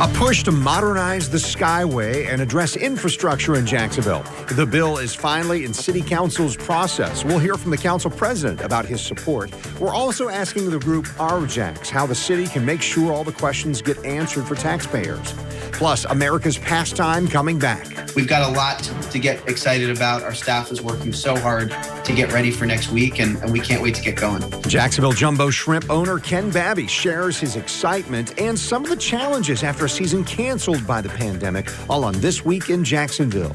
A push to modernize the Skyway and address infrastructure in Jacksonville. The bill is finally in City Council's process. We'll hear from the Council President about his support. We're also asking the group OurJax how the city can make sure all the questions get answered for taxpayers. Plus, America's pastime coming back. We've got a lot to get excited about. Our staff is working so hard to get ready for next week, and we can't wait to get going. Jacksonville Jumbo Shrimp owner Ken Babby shares his excitement and some of the challenges after a season canceled by the pandemic, all on This Week in Jacksonville.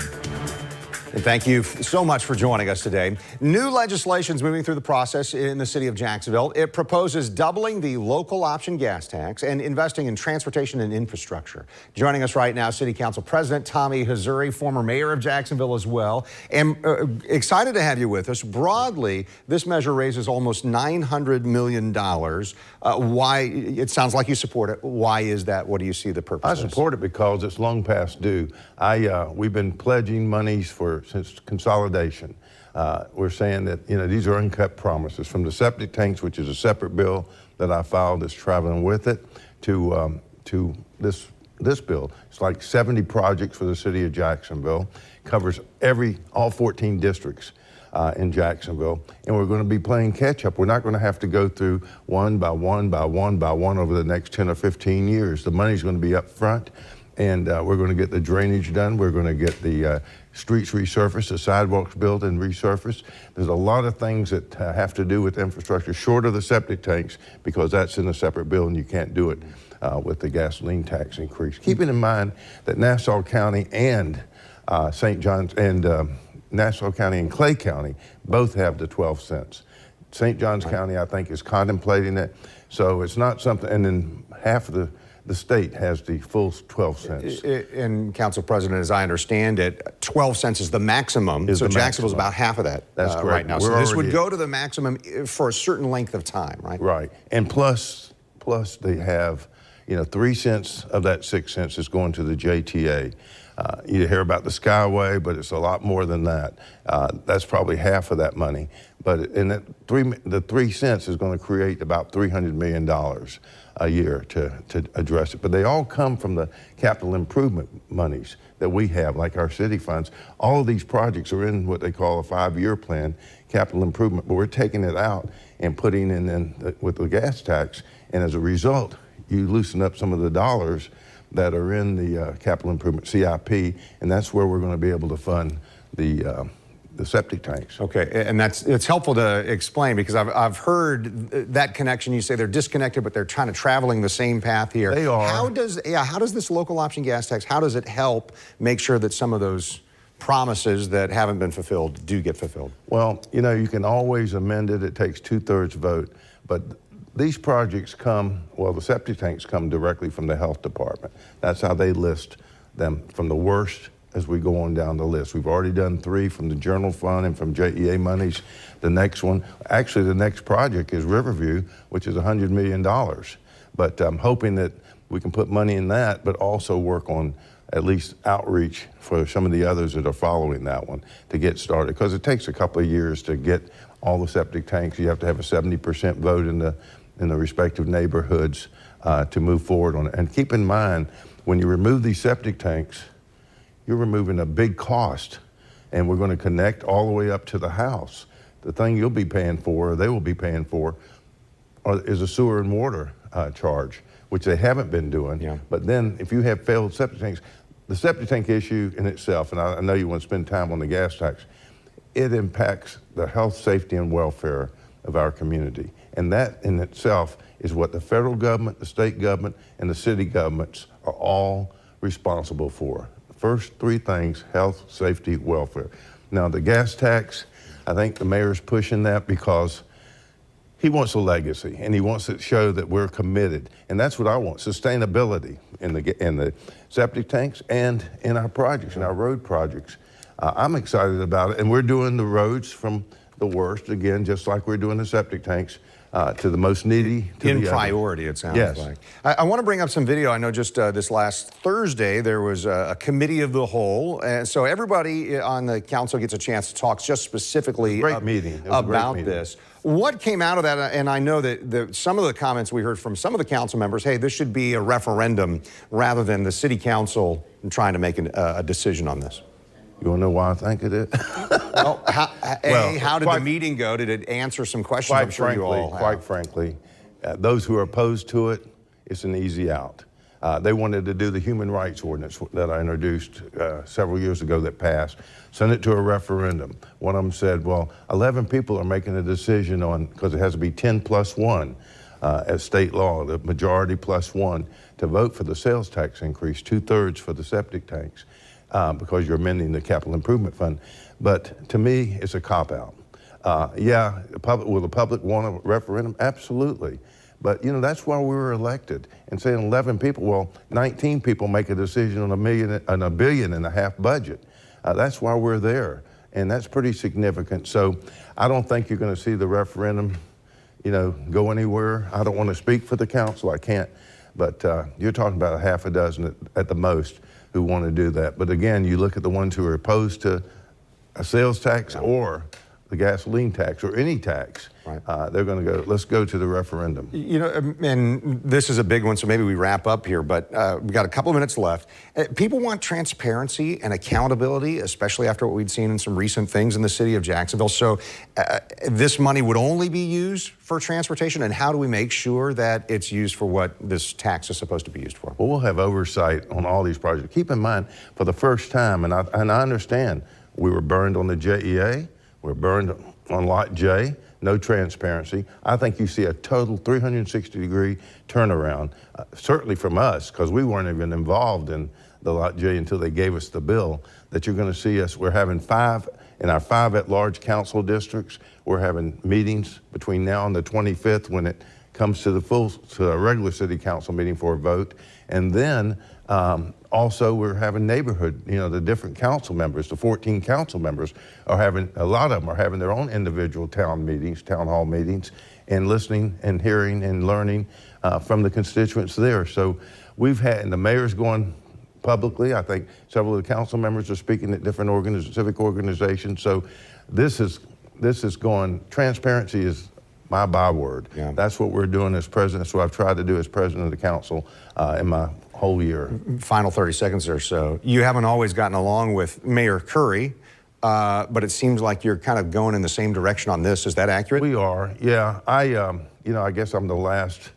And thank you so much for joining us today. New legislation is moving through the process in the city of Jacksonville. It proposes doubling the local option gas tax and investing in transportation and infrastructure. Joining us right now, City Council President Tommy Hazouri, former mayor of Jacksonville as well. And excited to have you with us. Broadly, this measure raises almost $900 million. Why? It sounds like you support it. Why is that? What do you see the purpose? I support it because it's long past due. We've been pledging monies since consolidation. We're saying that, these are unkept promises, from the septic tanks, which is a separate bill that I filed that's traveling with it, to this bill. It's like 70 projects for the city of Jacksonville, covers all 14 districts in Jacksonville, and we're going to be playing catch up. We're not going to have to go through one by one by one by one over the next 10 or 15 years. The money's going to be up front, and we're going to get the drainage done. We're going to get the streets resurfaced, the sidewalks built and resurfaced. There's a lot of things that have to do with infrastructure, short of the septic tanks, because that's in a separate bill and you can't do it with the gasoline tax increase. Keeping in mind that Nassau County and St. John's and Nassau County and Clay County both have the 12 cents. St. John's County, I think, is contemplating it. So it's not something, and then half of the state has the full 12 cents. And Council President, as I understand it, 12 cents is the maximum. So Jacksonville's about half of that. That's correct. Right now. So this would go to the maximum for a certain length of time, right? Right. And plus they have, 3 cents of that 6 cents is going to the JTA. You hear about the Skyway, but it's a lot more than that. That's probably half of that money. But the 3 cents is going to create about $300 million a year to address it. But they all come from the capital improvement monies that we have, like our city funds. All of these projects are in what they call a 5-year plan, capital improvement, but we're taking it out and putting in with the gas tax. And as a result, you loosen up some of the dollars that are in the capital improvement CIP, and that's where we're going to be able to fund the septic tanks. Okay, and it's helpful to explain, because I've heard that connection. You say they're disconnected, but they're kind of traveling the same path here. They are. How does this local option gas tax, how does it help make sure that some of those promises that haven't been fulfilled do get fulfilled? Well, you can always amend it. It takes 2/3 vote, but these projects the septic tanks come directly from the health department. That's how they list them, from the worst as we go on down the list. We've already done 3 from the general fund and from JEA monies. The next project is Riverview, which is $100 million. But I'm hoping that we can put money in that, but also work on at least outreach for some of the others that are following that one to get started, because it takes a couple of years to get all the septic tanks. You have to have a 70% vote in the respective neighborhoods to move forward on it. And keep in mind, when you remove these septic tanks, you're removing a big cost, and we're going to connect all the way up to the house. The thing you'll be paying for, or they will be paying for, is a sewer and water charge, which they haven't been doing. Yeah. But then if you have failed septic tanks, the septic tank issue in itself, and I know you want to spend time on the gas tax, it impacts the health, safety, and welfare of our community. And that in itself is what the federal government, the state government, and the city governments are all responsible for. The first 3 things: health, safety, welfare. Now, the gas tax, I think the mayor's pushing that because he wants a legacy, and he wants to show that we're committed. And that's what I want: sustainability in the septic tanks and in our projects, in our road projects. I'm excited about it, and we're doing the roads from the worst, again, just like we're doing the septic tanks, to the most needy. In priority, it sounds like. I want to bring up some video. I know just this last Thursday, there was a committee of the whole. And so everybody on the council gets a chance to talk just specifically about this. What came out of that? And I know that some of the comments we heard from some of the council members, hey, this should be a referendum rather than the city council trying to make a decision on this. You want to know why I think it is? Well, how did the meeting go? Did it answer some questions? I'm sure you all have. Quite frankly, those who are opposed to it, it's an easy out. They wanted to do the human rights ordinance that I introduced several years ago that passed, send it to a referendum. One of them said, well, 11 people are making a decision on, because it has to be 10 plus 1 as state law, the majority plus 1, to vote for the sales tax increase, 2/3 for the septic tanks, because you're amending the capital improvement fund. But to me, it's a cop-out. Yeah, will the public want a referendum? Absolutely. But, you know, that's why we were elected. And saying 11 people, well, 19 people make a decision on $1.5 billion budget. That's why we're there. And that's pretty significant. So I don't think you're going to see the referendum, you know, go anywhere. I don't want to speak for the council. I can't. But you're talking about a half a dozen at the most who want to do that. But again, you look at the ones who are opposed to a sales tax or the gasoline tax or any tax, right. They're going to go, let's go to the referendum. You know, and this is a big one, so maybe we wrap up here, but we've got a couple of minutes left. People want transparency and accountability, especially after what we'd seen in some recent things in the city of Jacksonville. So this money would only be used for transportation, and how do we make sure that it's used for what this tax is supposed to be used for? Well, we'll have oversight on all these projects. Keep in mind, for the first time, and I understand, we were burned on the JEA, we're burned on Lot J, no transparency. I think you see a total 360-degree turnaround, certainly from us, because we weren't even involved in the Lot J until they gave us the bill, that you're going to see us. We're having in our 5 at-large council districts, we're having meetings between now and the 25th when it comes to a regular city council meeting for a vote. And then also we're having neighborhood, you know, the different council members, the 14 council members are having, a lot of them are having their own individual town hall meetings, and listening and hearing and learning from the constituents there. So we've had, and the mayor's going publicly. I think several of the council members are speaking at different civic organizations. So this is going, transparency is my byword. Yeah. That's what we're doing as president. That's what I've tried to do as president of the council in my whole year. Final 30 seconds or so. You haven't always gotten along with Mayor Curry, but it seems like you're kind of going in the same direction on this. Is that accurate? We are, yeah. You know, I guess I'm the last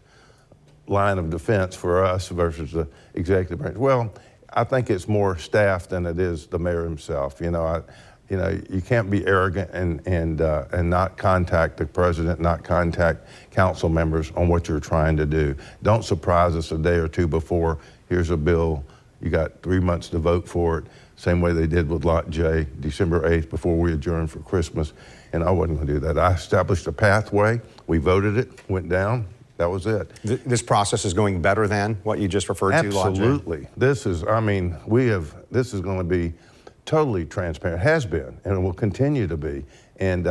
line of defense for us versus the executive branch. Well, I think it's more staff than it is the mayor himself. You know, you can't be arrogant and not contact the president, not contact council members on what you're trying to do. Don't surprise us a day or two before. Here's a bill. You got 3 months to vote for it. Same way they did with Lot J, December 8th, before we adjourned for Christmas. And I wasn't going to do that. I established a pathway. We voted it, went down. That was it. This process is going better than what you just referred to, Lot J? Absolutely. This is, I mean, this is going to be totally transparent, has been, and it will continue to be. And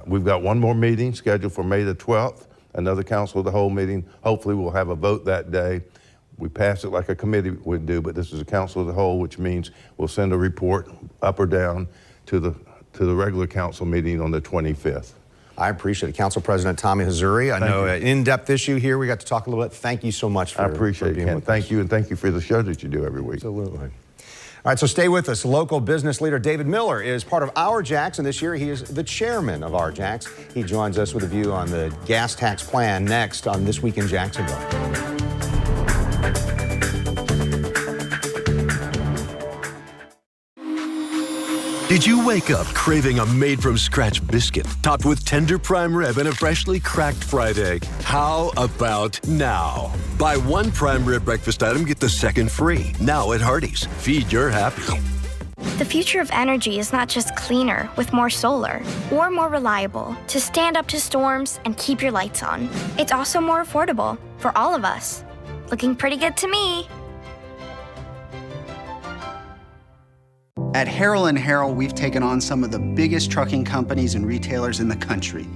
we've got one more meeting scheduled for May the 12th, another council of the whole meeting. Hopefully we'll have a vote that day. We pass it like a committee would do, but this is a council of the whole, which means we'll send a report up or down to the regular council meeting on the 25th. I appreciate it. Council President Tommy Hazouri. I know an in-depth issue here. We got to talk a little bit. Thank you so much for being with us. I appreciate it, Ken. Thank you, and thank you for the show that you do every week. Absolutely. All right, so stay with us. Local business leader David Miller is part of OurJax, and this year he is the chairman of OurJax. He joins us with a view on the gas tax plan next on This Week in Jacksonville. Did you wake up craving a made-from-scratch biscuit topped with tender prime rib and a freshly cracked fried egg? How about now? Buy one prime rib breakfast item, get the second free. Now at Hardee's. Feed your happy. The future of energy is not just cleaner with more solar or more reliable to stand up to storms and keep your lights on. It's also more affordable for all of us. Looking pretty good to me. At Harrell & Harrell, we've taken on some of the biggest trucking companies and retailers in the country.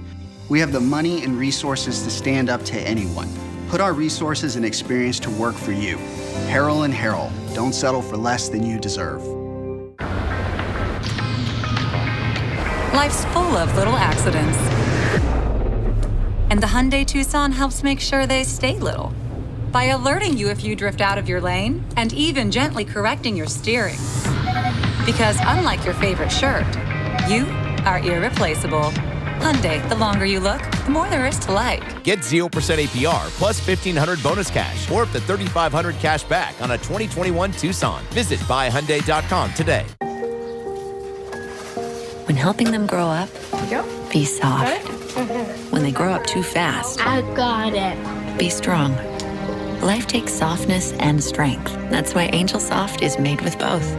We have the money and resources to stand up to anyone. Put our resources and experience to work for you. Harrell & Harrell, don't settle for less than you deserve. Life's full of little accidents. And the Hyundai Tucson helps make sure they stay little by alerting you if you drift out of your lane and even gently correcting your steering. Because unlike your favorite shirt, you are irreplaceable. Hyundai, the longer you look, the more there is to like. Get 0% APR plus $1,500 bonus cash or up to $3,500 cash back on a 2021 Tucson. Visit buyhyundai.com today. When helping them grow up, be soft. When they grow up too fast, I got it. Be strong. Life takes softness and strength. That's why Angel Soft is made with both.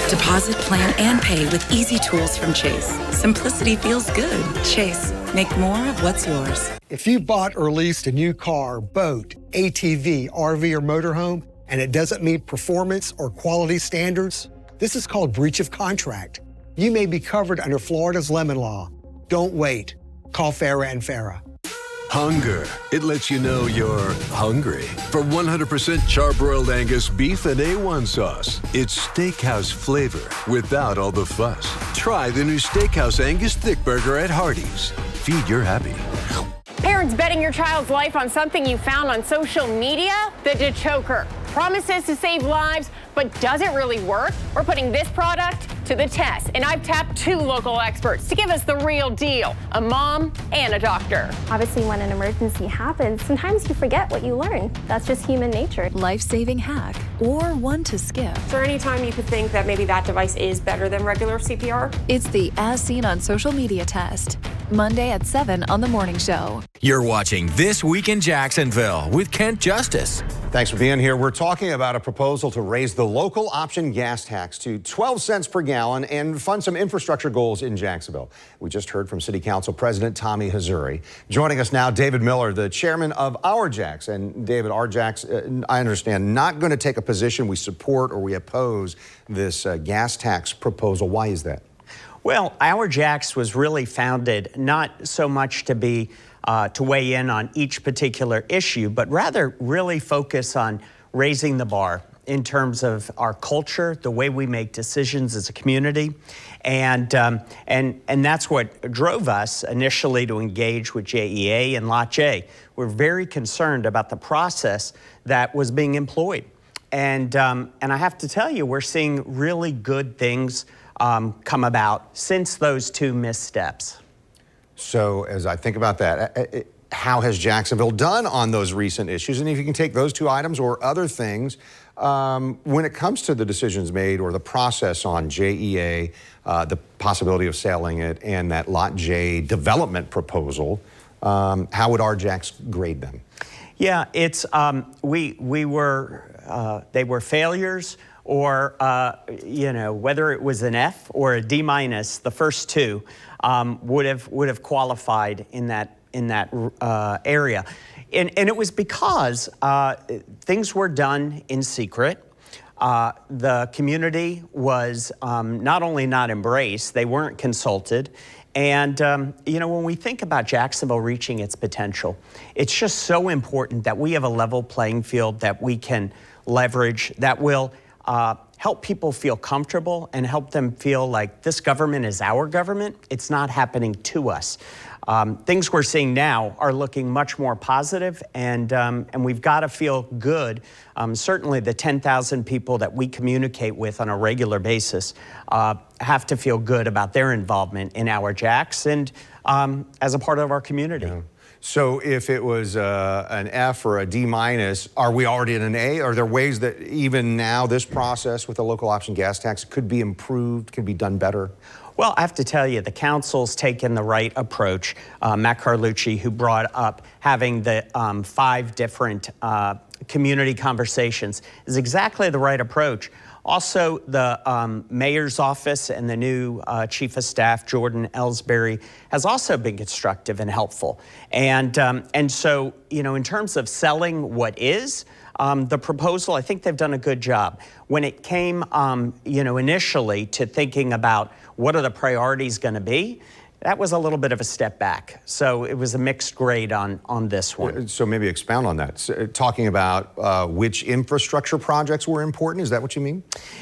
Deposit, plan, and pay with easy tools from Chase. Simplicity feels good. Chase, make more of what's yours. If you bought or leased a new car, boat, ATV, RV, or motorhome, and it doesn't meet performance or quality standards, this is called breach of contract. You may be covered under Florida's lemon law. Don't wait. Call Farah and Farah. Hunger. It lets you know you're hungry. For 100% charbroiled Angus beef and A1 sauce. It's steakhouse flavor without all the fuss. Try the new Steakhouse Angus Thick Burger at Hardee's. Feed your happy. Parents betting your child's life on something you found on social media? The DeChoker. Promises to save lives, but does it really work? We're putting this product to the test, and I've tapped 2 local experts to give us the real deal, a mom and a doctor. Obviously, when an emergency happens, sometimes you forget what you learned. That's just human nature. Life-saving hack, or one to skip. Is there any time you could think that maybe that device is better than regular CPR? It's the As Seen on Social Media test. Monday at 7 on The Morning Show. You're watching This Week in Jacksonville with Kent Justice. Thanks for being here. We're talking about a proposal to raise the local option gas tax to 12 cents per gallon and fund some infrastructure goals in Jacksonville. We just heard from City Council President Tommy Hazouri. Joining us now, David Miller, the chairman of OurJax. And David, OurJax, I understand, not going to take a position we support or we oppose this gas tax proposal. Why is that? Well, OurJax was really founded not so much to be to weigh in on each particular issue, but rather really focus on raising the bar in terms of our culture, the way we make decisions as a community, and that's what drove us initially to engage with JEA and Lot J. We're very concerned about the process that was being employed, and I have to tell you, we're seeing really good things come about since those 2 missteps. So as I think about that, how has Jacksonville done on those recent issues? And if you can take those 2 items or other things, when it comes to the decisions made or the process on JEA, the possibility of selling it, and that Lot J development proposal, how would OurJax grade them? Yeah, it's they were failures, or whether it was an F or a D-, the first 2 would have qualified in that area, and it was because things were done in secret. The community was not only not embraced, they weren't consulted. And, when we think about Jacksonville reaching its potential, it's just so important that we have a level playing field that we can leverage, that will help people feel comfortable and help them feel like this government is our government. It's not happening to us. Things we're seeing now are looking much more positive, and we've got to feel good. Certainly the 10,000 people that we communicate with on a regular basis have to feel good about their involvement in OurJax and as a part of our community. Yeah. So if it was an F or a D-, are we already in an A? Are there ways that even now this process with the local option gas tax could be improved, could be done better? Well, I have to tell you, the council's taken the right approach. Matt Carlucci, who brought up having the 5 different community conversations, is exactly the right approach. Also, the mayor's office and the new chief of staff, Jordan Ellsbury, has also been constructive and helpful. And so, in terms of selling what is, the proposal, I think they've done a good job. When it came, initially to thinking about what are the priorities going to be, that was a little bit of a step back. So it was a mixed grade on this one. So maybe expound on that. So, talking about which infrastructure projects were important, is that what you mean?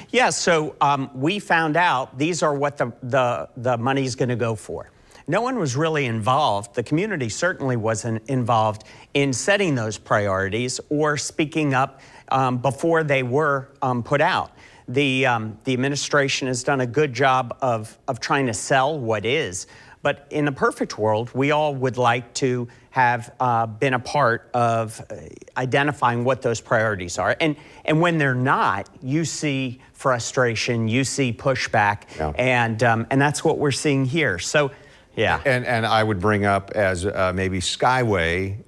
Yeah, so we found out these are what the money's going to go for. No one was really involved. The community certainly wasn't involved in setting those priorities or speaking up before they were put out. The administration has done a good job of trying to sell what is. But in a perfect world, we all would like to have been a part of identifying what those priorities are. And when they're not, you see frustration, you see pushback, and that's what we're seeing here. So, yeah. And I would bring up as maybe Skyway,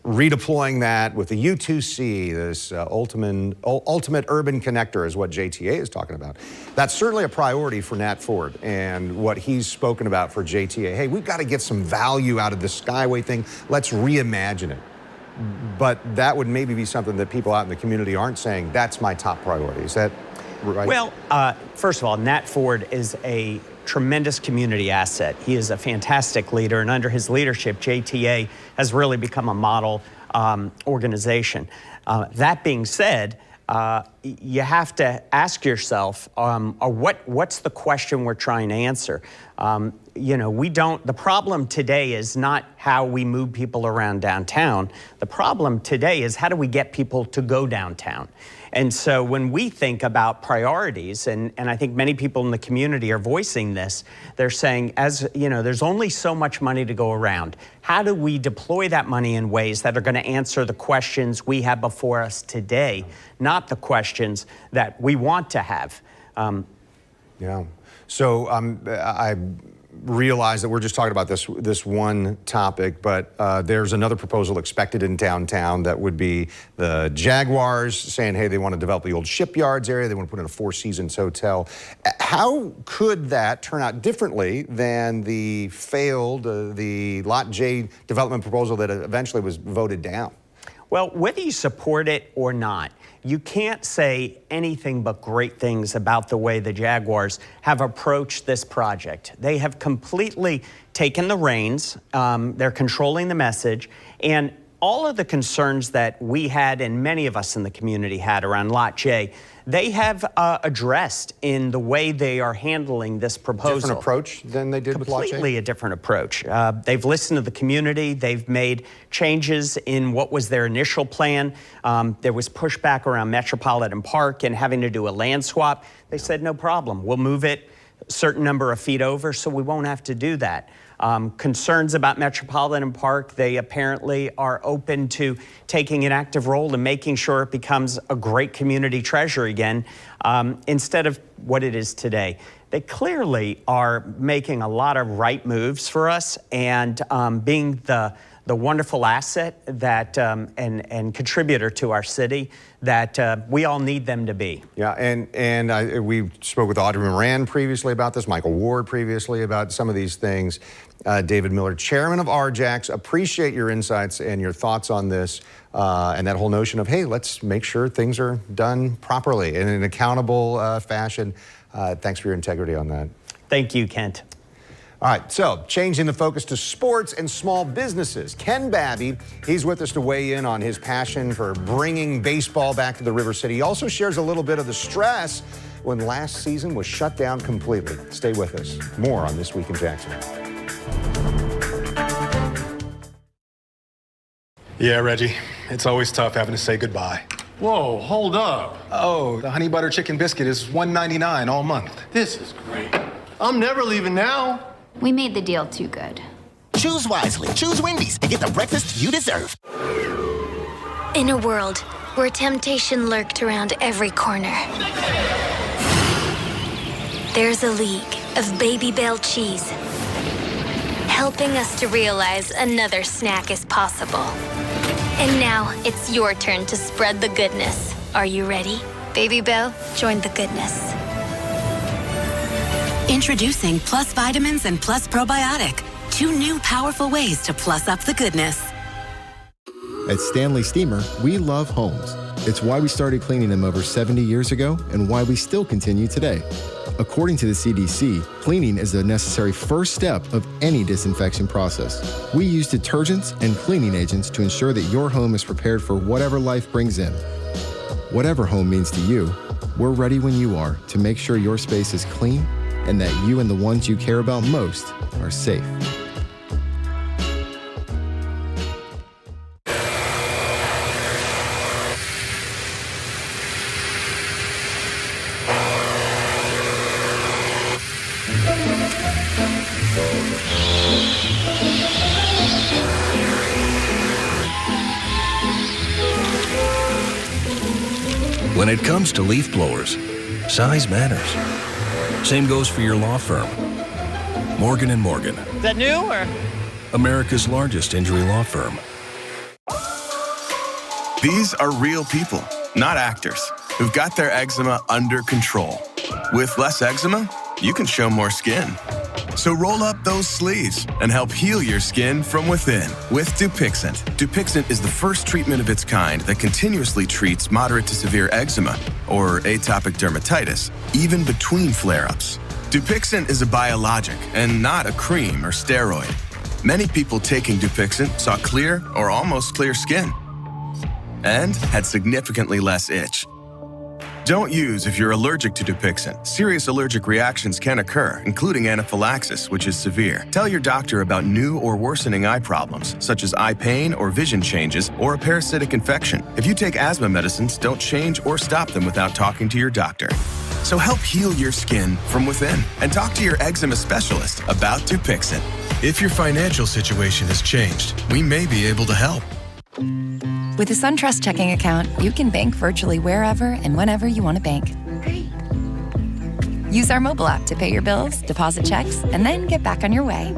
redeploying that with the U2C, this ultimate urban connector is what JTA is talking about. That's certainly a priority for Nat Ford and what he's spoken about for JTA. Hey, we've got to get some value out of the Skyway thing. Let's reimagine it. But that would maybe be something that people out in the community aren't saying, that's my top priority. Is that right? Well, first of all, Nat Ford is a tremendous community asset. He is a fantastic leader, and under his leadership, JTA has really become a model organization. That being said, you have to ask yourself, what's the question we're trying to answer? The problem today is not how we move people around downtown. The problem today is how do we get people to go downtown? And so when we think about priorities, and I think many people in the community are voicing this, they're saying, there's only so much money to go around. How do we deploy that money in ways that are going to answer the questions we have before us today, not the questions that we want to have? Yeah. So I realize that we're just talking about this one topic, but there's another proposal expected in downtown that would be the Jaguars saying, hey, they want to develop the old shipyards area. They want to put in a Four Seasons hotel. How could that turn out differently than the failed, the Lot J development proposal that eventually was voted down? Well, whether you support it or not, you can't say anything but great things about the way the Jaguars have approached this project. They have completely taken the reins. They're controlling the message. And all of the concerns that we had and many of us in the community had around Lot J, they have addressed in the way they are handling this proposal. Different approach than they did with Lot J? Completely a different approach. They've listened to the community. They've made changes in what was their initial plan. There was pushback around Metropolitan Park and having to do a land swap. They said, no problem. We'll move it a certain number of feet over so we won't have to do that. Concerns about Metropolitan Park, they apparently are open to taking an active role in making sure it becomes a great community treasure again, instead of what it is today. They clearly are making a lot of right moves for us and being the wonderful asset that and contributor to our city that we all need them to be. Yeah, and we spoke with Audrey Moran previously about this, Michael Ward previously about some of these things. David Miller, chairman of OurJax, appreciate your insights and your thoughts on this and that whole notion of, hey, let's make sure things are done properly in an accountable fashion. Thanks for your integrity on that. Thank you, Kent. All right, so changing the focus to sports and small businesses. Ken Babby, he's with us to weigh in on his passion for bringing baseball back to the River City. He also shares a little bit of the stress when last season was shut down completely. Stay with us. More on This Week in Jacksonville. Yeah, Reggie, it's always tough having to say goodbye. Whoa, hold up. Oh, the honey butter chicken biscuit is $1.99 all month. This is great. I'm never leaving now. We made the deal too good. Choose wisely. Choose Wendy's and get the breakfast you deserve. In a world where temptation lurked around every corner, there's a league of Baby Bell cheese helping us to realize another snack is possible. And now it's your turn to spread the goodness. Are you ready? Baby Bell, join the goodness. Introducing Plus Vitamins and Plus Probiotic. 2 new powerful ways to plus up the goodness. At Stanley Steamer, we love homes. It's why we started cleaning them over 70 years ago and why we still continue today. According to the CDC, cleaning is the necessary first step of any disinfection process. We use detergents and cleaning agents to ensure that your home is prepared for whatever life brings in. Whatever home means to you, we're ready when you are to make sure your space is clean and that you and the ones you care about most are safe. When it comes to leaf blowers, size matters. Same goes for your law firm. Morgan & Morgan. Is that new or? America's largest injury law firm. These are real people, not actors, who've got their eczema under control. With less eczema, you can show more skin. So roll up those sleeves and help heal your skin from within with Dupixent. Dupixent is the first treatment of its kind that continuously treats moderate to severe eczema or atopic dermatitis, even between flare-ups. Dupixent is a biologic and not a cream or steroid. Many people taking Dupixent saw clear or almost clear skin and had significantly less itch. Don't use if you're allergic to Dupixent. Serious allergic reactions can occur, including anaphylaxis, which is severe. Tell your doctor about new or worsening eye problems, such as eye pain or vision changes, or a parasitic infection. If you take asthma medicines, don't change or stop them without talking to your doctor. So help heal your skin from within and talk to your eczema specialist about Dupixent. If your financial situation has changed, we may be able to help. With a SunTrust checking account, you can bank virtually wherever and whenever you want to bank. Use our mobile app to pay your bills, deposit checks, and then get back on your way.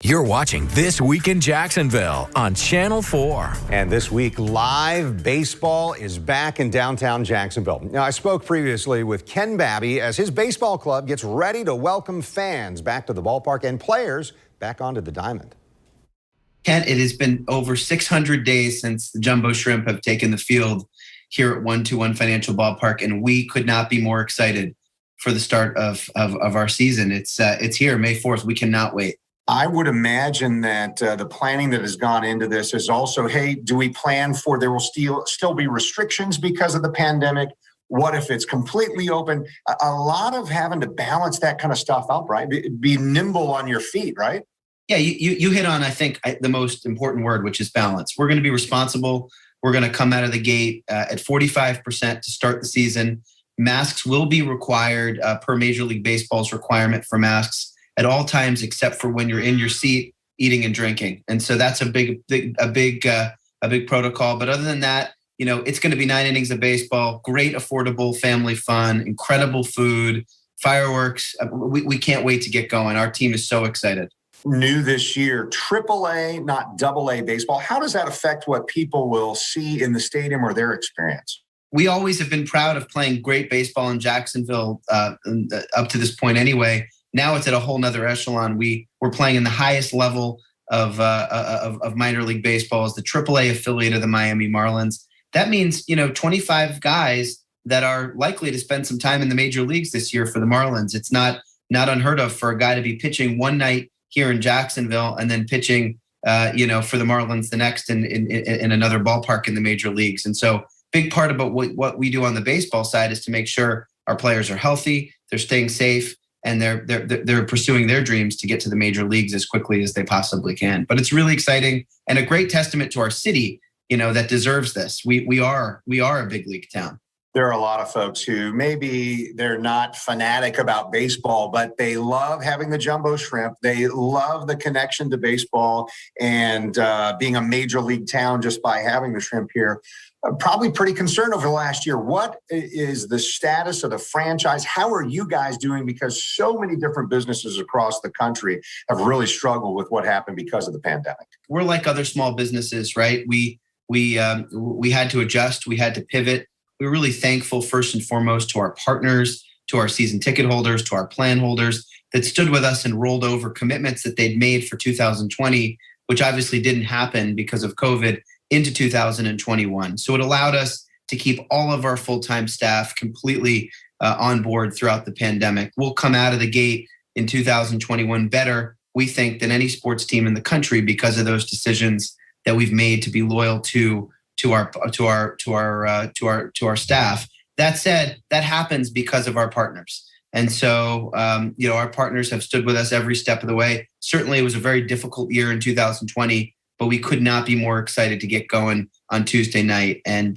You're watching This Week in Jacksonville on Channel 4. And this week, live baseball is back in downtown Jacksonville. Now, I spoke previously with Ken Babby as his baseball club gets ready to welcome fans back to the ballpark and players back onto the diamond. Ken, it has been over 600 days since the Jumbo Shrimp have taken the field here at 121 Financial Ballpark, and we could not be more excited for the start of our season. It's here, May 4th. We cannot wait. I would imagine that the planning that has gone into this is also, hey, do we plan for there will still be restrictions because of the pandemic? What if it's completely open? A lot of having to balance that kind of stuff out, right? Be nimble on your feet, right? Yeah, you hit on, I think, the most important word, which is balance. We're going to be responsible. We're going to come out of the gate at 45% to start the season. Masks will be required per Major League Baseball's requirement for masks at all times except for when you're in your seat eating and drinking. And so that's a big protocol. But other than that, you know, it's going to be 9 innings of baseball, great, affordable family fun, incredible food, fireworks. We can't wait to get going. Our team is so excited. New this year, AAA, not AA baseball. How does that affect what people will see in the stadium or their experience? We always have been proud of playing great baseball in Jacksonville up to this point anyway. Now it's at a whole nother echelon. We're playing in the highest level of minor league baseball as the AAA affiliate of the Miami Marlins. That means, 25 guys that are likely to spend some time in the major leagues this year for the Marlins. It's not unheard of for a guy to be pitching one night here in Jacksonville and then pitching, for the Marlins the next in another ballpark in the major leagues. And so big part about what we do on the baseball side is to make sure our players are healthy, they're staying safe, and they're pursuing their dreams to get to the major leagues as quickly as they possibly can. But it's really exciting and a great testament to our city, that deserves this. We are a big league town. There are a lot of folks who maybe they're not fanatic about baseball, but they love having the Jumbo Shrimp. They love the connection to baseball and being a major league town just by having the Shrimp here. Probably pretty concerned over the last year. What is the status of the franchise? How are you guys doing? Because so many different businesses across the country have really struggled with what happened because of the pandemic. We're like other small businesses, right? We had to adjust. We had to pivot. We're really thankful, first and foremost, to our partners, to our season ticket holders, to our plan holders. that stood with us and rolled over commitments that they'd made for 2020, which obviously didn't happen because of COVID, into 2021. So it allowed us to keep all of our full-time staff completely on board throughout the pandemic. We'll come out of the gate in 2021 better, we think, than any sports team in the country because of those decisions that we've made to be loyal to our staff. That said, that happens because of our partners. And so, our partners have stood with us every step of the way. Certainly, it was a very difficult year in 2020, but we could not be more excited to get going on Tuesday night, and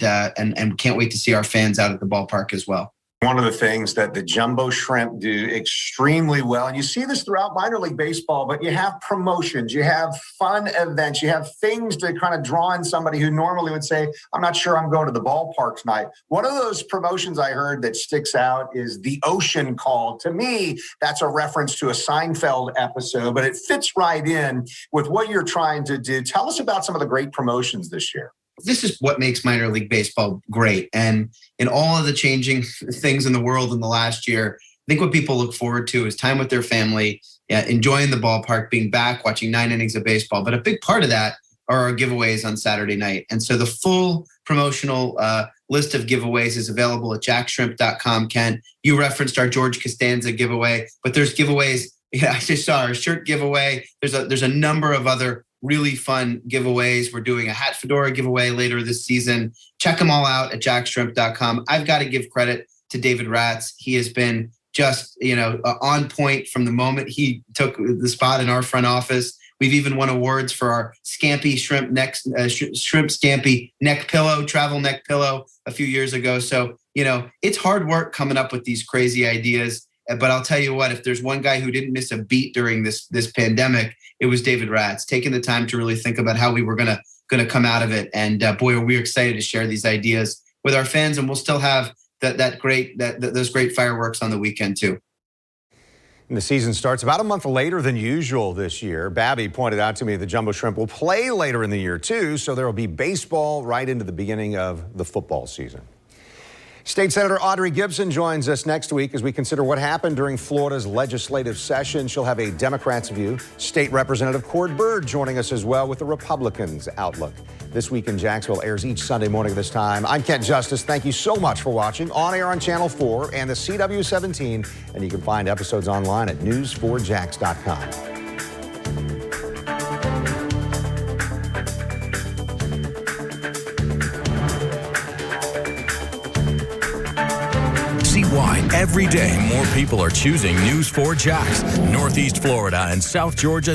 can't wait to see our fans out at the ballpark as well. One of the things that the Jumbo Shrimp do extremely well, and you see this throughout minor league baseball, but you have promotions, you have fun events, you have things to kind of draw in somebody who normally would say, I'm not sure I'm going to the ballpark tonight. One of those promotions I heard that sticks out is the Ocean Call. To me, that's a reference to a Seinfeld episode, but it fits right in with what you're trying to do. Tell us about some of the great promotions this year. This is what makes minor league baseball great. And in all of the changing things in the world in the last year, I think what people look forward to is time with their family, enjoying the ballpark, being back, watching 9 innings of baseball. But a big part of that are our giveaways on Saturday night. And so the full promotional list of giveaways is available at jaxshrimp.com. Ken, you referenced our George Costanza giveaway, but there's giveaways. Yeah, I just saw our shirt giveaway. There's a number of other really fun giveaways. We're doing a hat fedora giveaway later this season. Check them all out at jaxshrimp.com. I've got to give credit to David Ratz. He has been just, on point from the moment he took the spot in our front office. We've even won awards for our Scampi Shrimp Scampi neck pillow, travel neck pillow a few years ago. So, it's hard work coming up with these crazy ideas. But I'll tell you what, if there's one guy who didn't miss a beat during this pandemic, it was David Ratz, taking the time to really think about how we were going to come out of it. And boy, are we excited to share these ideas with our fans. And we'll still have those great fireworks on the weekend too. And the season starts about a month later than usual this year. Babby pointed out to me the Jumbo Shrimp will play later in the year too, so there will be baseball right into the beginning of the football season. State Senator Audrey Gibson joins us next week as we consider what happened during Florida's legislative session. She'll have a Democrats' view. State Representative Cord Bird joining us as well with the Republicans' outlook. This Week in Jacksonville airs each Sunday morning at this time. I'm Kent Justice. Thank you so much for watching. On air on Channel 4 and the CW17. And you can find episodes online at news4jax.com. See why every day more people are choosing News 4 Jax. Northeast Florida and South Georgia